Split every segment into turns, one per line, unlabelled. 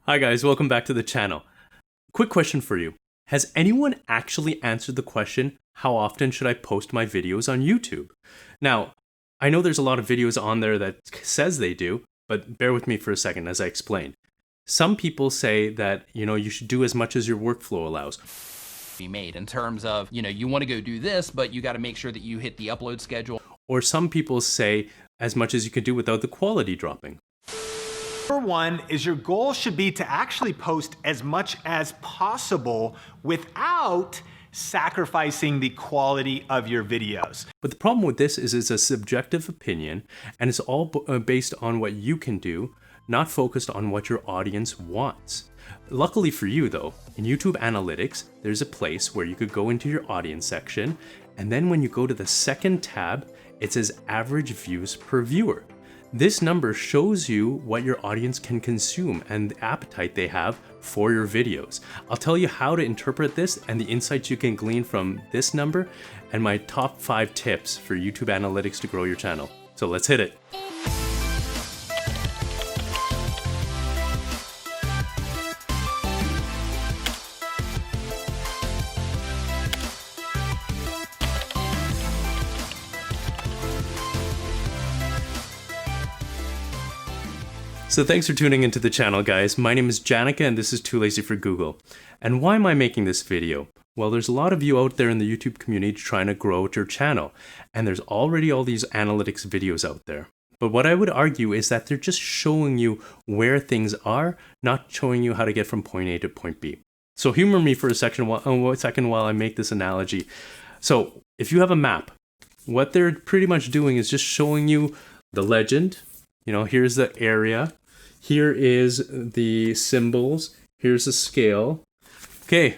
Hi guys, welcome back to the channel. Quick question for you. Has anyone actually answered the question, how often should I post my videos on YouTube? Now, I know there's a lot of videos on there that says they do, but bear with me for a second as I explain. Some people say that, you should do as much as your workflow allows.
Be made in terms of, you want to go do this, but you got to make sure that you hit the upload schedule.
Or some people say as much as you can do without the quality dropping.
Number one is your goal should be to actually post as much as possible without sacrificing the quality of your videos.
But the problem with this is it's a subjective opinion and it's all based on what you can do, not focused on what your audience wants. Luckily for you though, in YouTube Analytics, there's a place where you could go into your audience section, and then when you go to the second tab, it says average views per viewer. This number shows you what your audience can consume and the appetite they have for your videos. I'll tell you how to interpret this and the insights you can glean from this number and my top 5 tips for YouTube Analytics to grow your channel. So let's hit it. So thanks for tuning into the channel, guys. My name is Janaka and this is Too Lazy for Google. And why am I making this video? Well, there's a lot of you out there in the YouTube community trying to grow your channel, and there's already all these analytics videos out there. But what I would argue is that they're just showing you where things are, not showing you how to get from point A to point B. So humor me for a second while I make this analogy. So if you have a map, what they're pretty much doing is just showing you the legend. Here's the area. Here is the symbols. Here's the scale. Okay,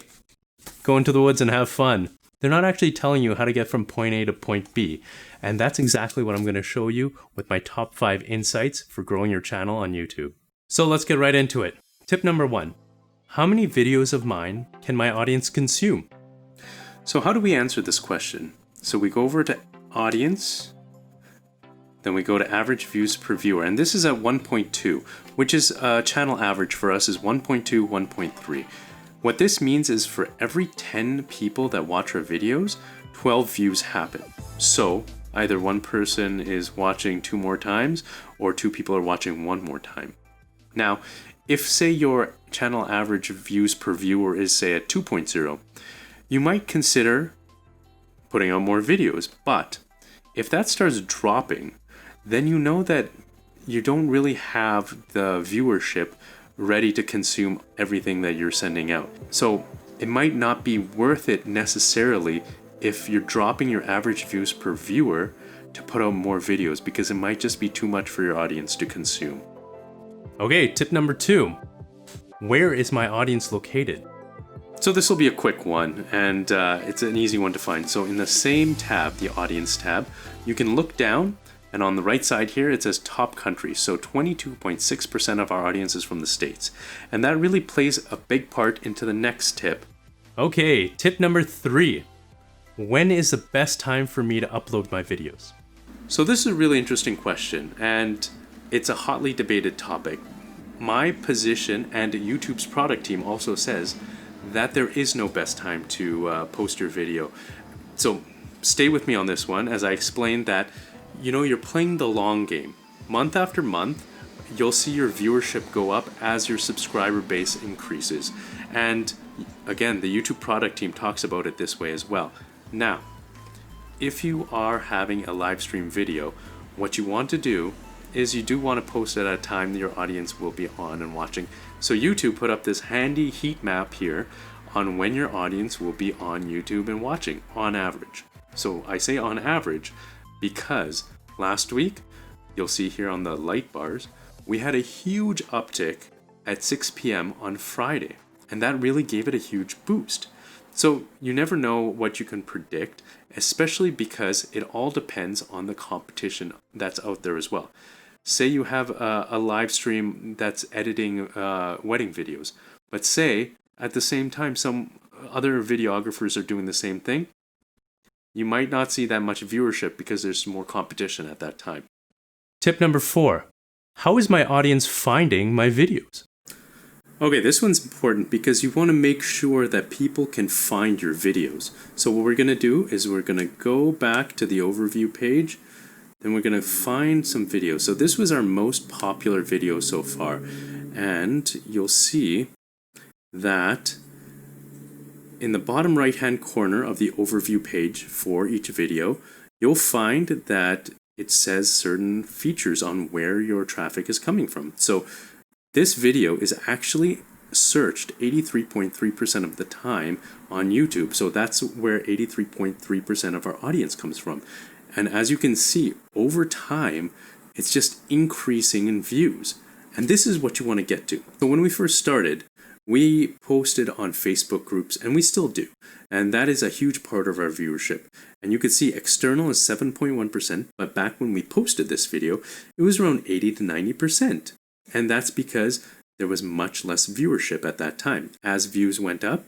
go into the woods and have fun. They're not actually telling you how to get from point A to point B. And that's exactly what I'm going to show you with my top 5 insights for growing your channel on YouTube. So let's get right into it. Tip number 1. How many videos of mine can my audience consume? So how do we answer this question? So we go over to audience. Then we go to average views per viewer, and this is at 1.2, which is channel average for us is 1.2, 1.3. What this means is for every 10 people that watch our videos, 12 views happen. So either one person is watching 2 more times or 2 people are watching 1 more time. Now, if say your channel average views per viewer is say at 2.0, you might consider putting out more videos, but if that starts dropping, then you know that you don't really have the viewership ready to consume everything that you're sending out. So it might not be worth it necessarily if you're dropping your average views per viewer to put out more videos, because it might just be too much for your audience to consume. Okay, tip number 2. Where is my audience located? So this will be a quick one, and it's an easy one to find. So in the same tab, the audience tab, you can look down, and on the right side here, it says top countries. So 22.6% of our audience is from the States. And that really plays a big part into the next tip. Okay, tip number 3. When is the best time for me to upload my videos? So this is a really interesting question, and it's a hotly debated topic. My position and YouTube's product team also says that there is no best time to post your video. So stay with me on this one as I explain that you're playing the long game. Month after month, you'll see your viewership go up as your subscriber base increases. And again, the YouTube product team talks about it this way as well. Now, if you are having a live stream video, what you want to do is you do want to post at a time that your audience will be on and watching. So YouTube put up this handy heat map here on when your audience will be on YouTube and watching on average. So I say on average because last week, you'll see here on the light bars, we had a huge uptick at 6 p.m. on Friday, and that really gave it a huge boost. So you never know what you can predict, especially because it all depends on the competition that's out there as well. Say you have a live stream that's editing wedding videos, but say at the same time some other videographers are doing the same thing, you might not see that much viewership because there's more competition at that time. Tip number 4. How is my audience finding my videos? Okay, this one's important because you want to make sure that people can find your videos. So what we're going to do is we're going to go back to the overview page, then we're going to find some videos. So this was our most popular video so far, and you'll see that in the bottom right hand corner of the overview page for each video, you'll find that it says certain features on where your traffic is coming from. So this video is actually searched 83.3% of the time on YouTube. So that's where 83.3% of our audience comes from. And as you can see, over time, it's just increasing in views. And this is what you want to get to. So when we first started, we posted on Facebook groups, and we still do. And that is a huge part of our viewership. And you can see external is 7.1%, but back when we posted this video, it was around 80 to 90%. And that's because there was much less viewership at that time. As views went up,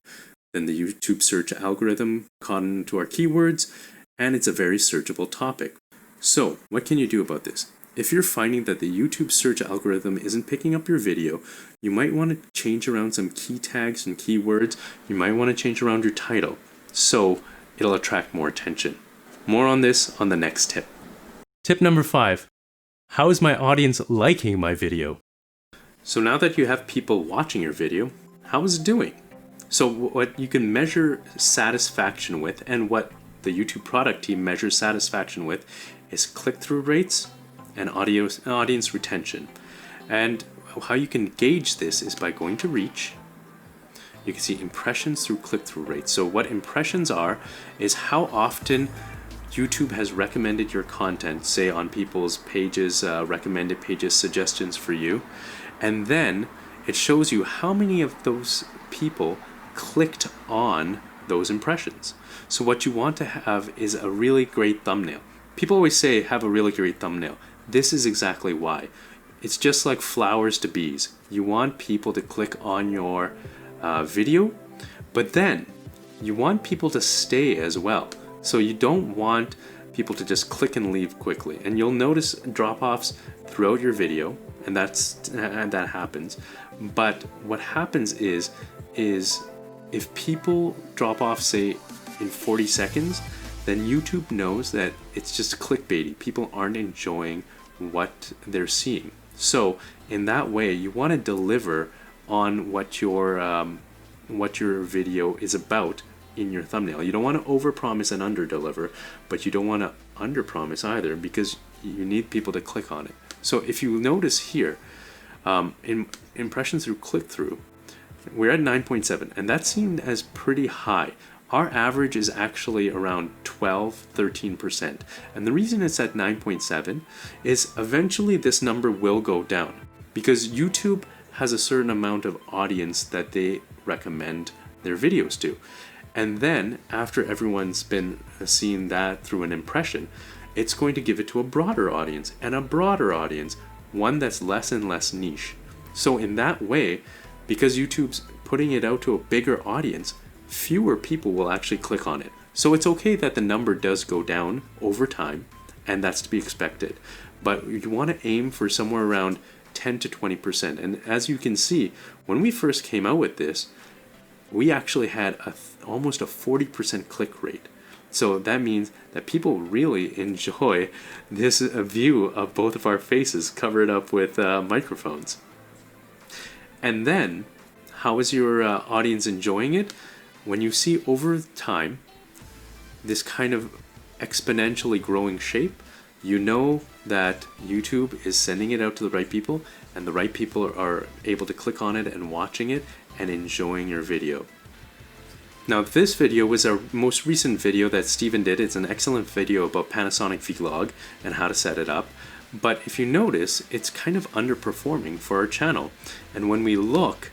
then the YouTube search algorithm caught into our keywords, and it's a very searchable topic. So, what can you do about this? If you're finding that the YouTube search algorithm isn't picking up your video, you might want to change around some key tags and keywords. You might want to change around your title so it'll attract more attention. More on this on the next tip. Tip number 5. How is my audience liking my video? So now that you have people watching your video, how is it doing? So what you can measure satisfaction with, and what the YouTube product team measures satisfaction with, is click-through rates and audience retention. And how you can gauge this is by going to reach. You can see impressions through click-through rates. So what impressions are is how often YouTube has recommended your content, say on people's pages, recommended pages, suggestions for you. And then it shows you how many of those people clicked on those impressions. So what you want to have is a really great thumbnail. People always say have a really great thumbnail. This is exactly why. It's just like flowers to bees. You want people to click on your video, but then you want people to stay as well. So you don't want people to just click and leave quickly. And you'll notice drop-offs throughout your video, and that happens. But what happens is if people drop off, say, in 40 seconds, then YouTube knows that it's just clickbaity. People aren't enjoying what they're seeing. So in that way, you want to deliver on what your video is about in your thumbnail. You don't want to overpromise and underdeliver, but you don't want to underpromise either, because you need people to click on it. So if you notice here, in impressions through click-through, we're at 9.7, and that's seen as pretty high. Our average is actually around 12-13%. And the reason it's at 9.7 is eventually this number will go down, because YouTube has a certain amount of audience that they recommend their videos to. And then after everyone's been seeing that through an impression, it's going to give it to a broader audience, and a broader audience, one that's less and less niche. So in that way, because YouTube's putting it out to a bigger audience, fewer people will actually click on it. So it's okay that the number does go down over time, and that's to be expected. But you want to aim for somewhere around 10 to 20%. And as you can see, when we first came out with this, we actually had almost a 40% click rate. So that means that people really enjoy this view of both of our faces covered up with microphones. And then, how is your audience enjoying it? When you see over time this kind of exponentially growing shape, you know that YouTube is sending it out to the right people, and the right people are able to click on it and watching it and enjoying your video. Now this video was our most recent video that Steven did. It's an excellent video about Panasonic Vlog and how to set it up. But if you notice, it's kind of underperforming for our channel. And when we look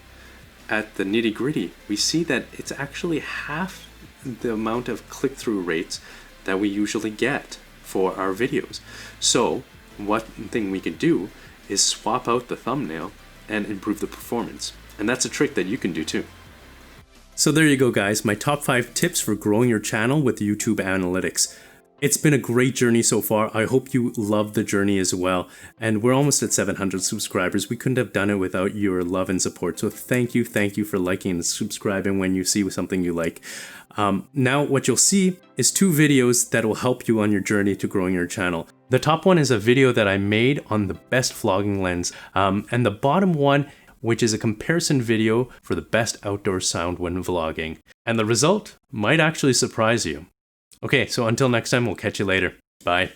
at the nitty-gritty, we see that it's actually half the amount of click-through rates that we usually get for our videos. So one thing we can do is swap out the thumbnail and improve the performance. And that's a trick that you can do too. So there you go, guys, my top 5 tips for growing your channel with YouTube Analytics. It's been a great journey so far. I hope you love the journey as well. And we're almost at 700 subscribers. We couldn't have done it without your love and support. So thank you for liking and subscribing when you see something you like. Now what you'll see is 2 videos that will help you on your journey to growing your channel. The top one is a video that I made on the best vlogging lens. And the bottom one, which is a comparison video for the best outdoor sound when vlogging. And the result might actually surprise you. Okay, so until next time, we'll catch you later. Bye.